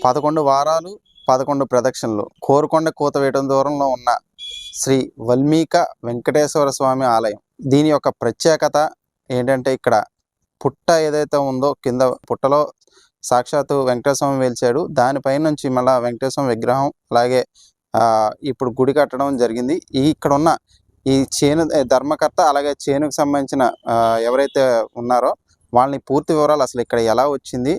11 వారాలు 11 ప్రదక్షిణలు కోరుకొండ కూతవేట దూరంలో ఉన్న శ్రీ వల్మీక వెంకటేశ్వర స్వామి ఆలయం. దీని యొక్క ప్రత్యేకత ఏంటంటే ఇక్కడ పుట్ట ఏదైతే ఉందో కింద పుట్టలో సాక్షాత్తు వెంకటేశ్వర స్వామి వెలిచాడు. దానిపై నుంచి మళ్ళీ వెంకటేశ్వర స్వామి విగ్రహం అలాగే ఇప్పుడు గుడి కట్టడం జరిగింది. ఇక్కడ ఉన్న ఈ చేను ధర్మకర్త అలాగే చేనుకు సంబంధించిన ఎవరైతే ఉన్నారో వాళ్ళని పూర్తి వివరాలు అసలు ఇక్కడ ఎలా వచ్చింది,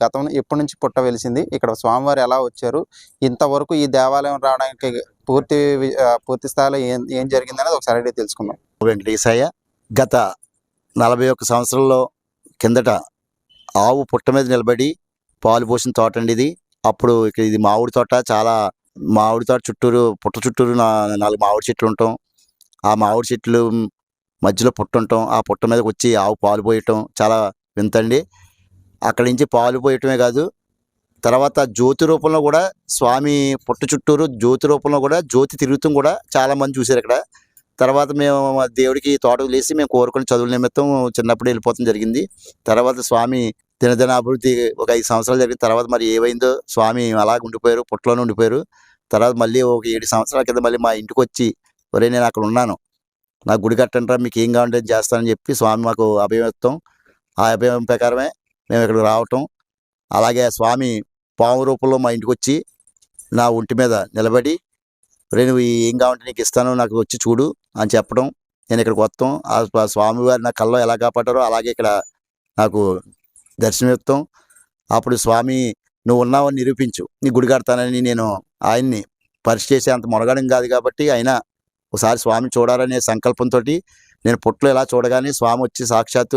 గతం ఎప్పటి నుంచి పుట్ట వెలిసింది, ఇక్కడ స్వామివారు ఎలా వచ్చారు, ఇంతవరకు ఈ దేవాలయం రావడానికి పూర్తి స్థాయిలో ఏం జరిగింది అనేది ఒకసారి అడిగి తెలుసుకుందాం. వెంకటేశయ్య గత 41 సంవత్సరాల్లో కిందట ఆవు పుట్ట మీద నిలబడి పాలు పోసిన తోట అండి ఇది. అప్పుడు ఇది మామిడి తోట, చాలా మామిడి తోట చుట్టూరు పుట్ట చుట్టూరు 4 మామిడి చెట్లు ఉంటాం. ఆ మామిడి చెట్లు మధ్యలో పుట్ట ఉంటాం. ఆ పుట్ట మీదకి వచ్చి ఆవు పాలు పోయటం చాలా వింతండి. అక్కడి నుంచి పాలు పోయటమే కాదు, తర్వాత జ్యోతి రూపంలో కూడా స్వామి పుట్ట చుట్టూరు జ్యోతి రూపంలో కూడా జ్యోతి తిరుగుతాం కూడా చాలామంది చూశారు ఇక్కడ. తర్వాత మేము దేవుడికి తోటకు లేసి మేము కోరుకుని చదువుల నిమిత్తం చిన్నప్పుడు వెళ్ళిపోవడం జరిగింది. తర్వాత స్వామి దినదిన అభివృద్ధి ఒక 5 సంవత్సరాలు జరిగిన తర్వాత మరి ఏమైందో స్వామి అలాగ ఉండిపోయారు, పుట్టలోనే ఉండిపోయారు. తర్వాత మళ్ళీ ఒక 7 సంవత్సరాల కింద మళ్ళీ మా ఇంటికి వచ్చి, ఒరే నేను అక్కడ ఉన్నాను, నాకు గుడి కట్టంటారా, మీకు ఏం కావాలంటే చేస్తానని చెప్పి స్వామి మాకు అభయం ఇస్తాం. ఆ అభయం ప్రకారమే మేము ఇక్కడికి రావటం. అలాగే స్వామి పాము రూపంలో మా ఇంటికి వచ్చి నా ఒంటి మీద నిలబడి, ఒరే నువ్వు ఏం కావాలంటే నీకు ఇస్తాను, నాకు వచ్చి చూడు అని చెప్పడం. నేను ఇక్కడికి వస్తాం. ఆ స్వామివారి నా కల్లో ఎలా కాపాడారో అలాగే ఇక్కడ నాకు దర్శనమిస్తాం. అప్పుడు స్వామి నువ్వు ఉన్నావని నిరూపించు, నీ గుడి కడతానని నేను ఆయన్ని పరీక్ష చేసే అంత మొనగడం కాదు కాబట్టి అయినా ఒకసారి స్వామి చూడాలనే సంకల్పంతో నేను పుట్లో ఇలా చూడగానే స్వామి వచ్చి సాక్షాత్తు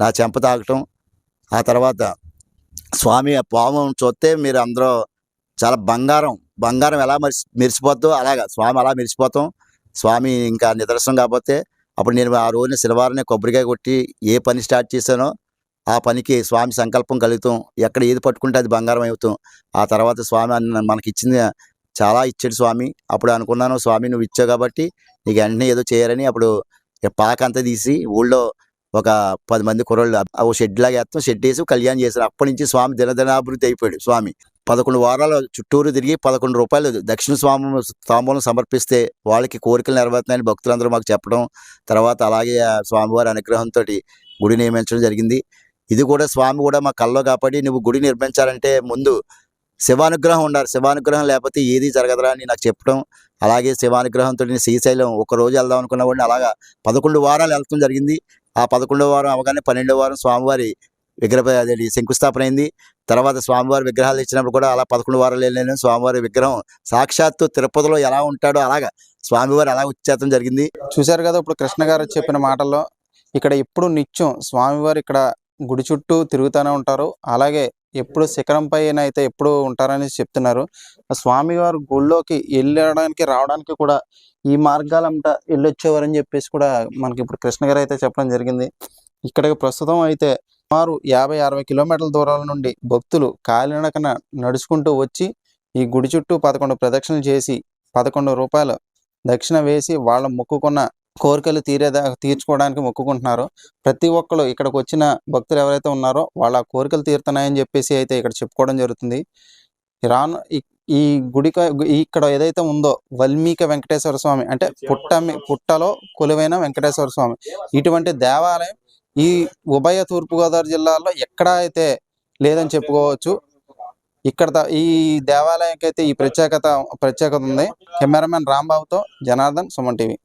నా చెంప తాగటం. ఆ తర్వాత స్వామి పాము చూస్తే మీరు అందరూ చాలా బంగారం ఎలా మెరిసిపోద్దో అలాగా స్వామి అలా మెరిసిపోతాం. స్వామి ఇంకా నిదర్శనం కాకపోతే అప్పుడు నేను ఆ రోజున శనివారం కొబ్బరికాయ కొట్టి ఏ పని స్టార్ట్ చేశానో ఆ పనికి స్వామి సంకల్పం కలుగుతాం. ఎక్కడ ఏది పట్టుకుంటే అది బంగారం అవుతాం. ఆ తర్వాత స్వామి మనకి ఇచ్చింది చాలా ఇచ్చాడు స్వామి. అప్పుడు అనుకున్నాను స్వామి నువ్వు ఇచ్చావు కాబట్టి నీకు వెంటనే ఏదో చేయాలని. అప్పుడు పాకంతా తీసి ఊళ్ళో ఒక 10 మంది కుర్రోళ్ళు ఓ షెడ్ లాగా వేస్తాం, షెడ్ వేసి కళ్యాణం చేశారు. అప్పటి నుంచి స్వామి దినదినాభివృద్ధి అయిపోయాడు. స్వామి 11 వారాలు చుట్టూరు తిరిగి 11 రూపాయలు దక్షిణ స్వామి తాంబూలం సమర్పిస్తే వాళ్ళకి కోరికలు నెరవేరుతున్నాయని భక్తులందరూ మాకు చెప్పడం. తర్వాత అలాగే స్వామివారి అనుగ్రహంతో గుడి నియమించడం జరిగింది. ఇది కూడా స్వామి కూడా మా కల్లో కాపాడి నువ్వు గుడి నిర్మించాలంటే ముందు శివానుగ్రహం ఉండాలి, శివానుగ్రహం లేకపోతే ఏది జరగదురా అని నాకు చెప్పడం. అలాగే శివానుగ్రహంతో నేను శ్రీశైలం ఒకరోజు వెళ్దాం అనుకున్న వాడిని అలాగా 11 వారాలు వెళ్తాం జరిగింది. ఆ 11వ వారం అవగానే 12వ వారం స్వామివారి శంకుస్థాపన అయింది. తర్వాత స్వామివారి విగ్రహాలు ఇచ్చినప్పుడు కూడా అలా 11 వారాలు వెళ్ళాను. స్వామివారి విగ్రహం సాక్షాత్తు తిరుపతిలో ఎలా ఉంటాడో అలాగా స్వామివారు అలా వచ్చేయడం జరిగింది. చూశారు కదా ఇప్పుడు కృష్ణ గారు చెప్పిన మాటల్లో, ఇక్కడ ఎప్పుడు నిత్యం స్వామివారు ఇక్కడ గుడి చుట్టూ తిరుగుతూనే ఉంటారు. అలాగే ఎప్పుడు శిఖరం పైన అయితే ఎప్పుడు ఉంటారని చెప్తున్నారు. స్వామివారు గుళ్ళోకి వెళ్ళడానికి రావడానికి కూడా ఈ మార్గాలంట వెళ్ళొచ్చేవారని చెప్పేసి కూడా మనకి ఇప్పుడు కృష్ణ గారు అయితే చెప్పడం జరిగింది. ఇక్కడికి ప్రస్తుతం అయితే సుమారు 50-60 కిలోమీటర్ల దూరాల నుండి భక్తులు కాలినడకన నడుచుకుంటూ వచ్చి ఈ గుడి చుట్టూ 11 ప్రదక్షిణలు చేసి 11 రూపాయలు దక్షిణ వేసి వాళ్ళ మొక్కుకున్న కోరికలు తీర్చుకోవడానికి మొక్కుకుంటున్నారు. ప్రతి ఒక్కరు ఇక్కడికి వచ్చిన భక్తులు ఎవరైతే ఉన్నారో వాళ్ళ కోరికలు తీరుతున్నాయని చెప్పేసి అయితే ఇక్కడ చెప్పుకోవడం జరుగుతుంది. ఈ గుడి ఇక్కడ ఏదైతే ఉందో వల్మీక వెంకటేశ్వర స్వామి అంటే పుట్టలో కొలువైన వెంకటేశ్వర స్వామి, ఇటువంటి దేవాలయం ఈ ఉభయ తూర్పుగోదావరి జిల్లాలో ఎక్కడా అయితే లేదని చెప్పుకోవచ్చు. ఇక్కడ ఈ దేవాలయానికి అయితే ఈ ప్రత్యేకత ఉంది. కెమెరామెన్ రాంబాబుతో జనార్దన్, సుమన్ టీవీ.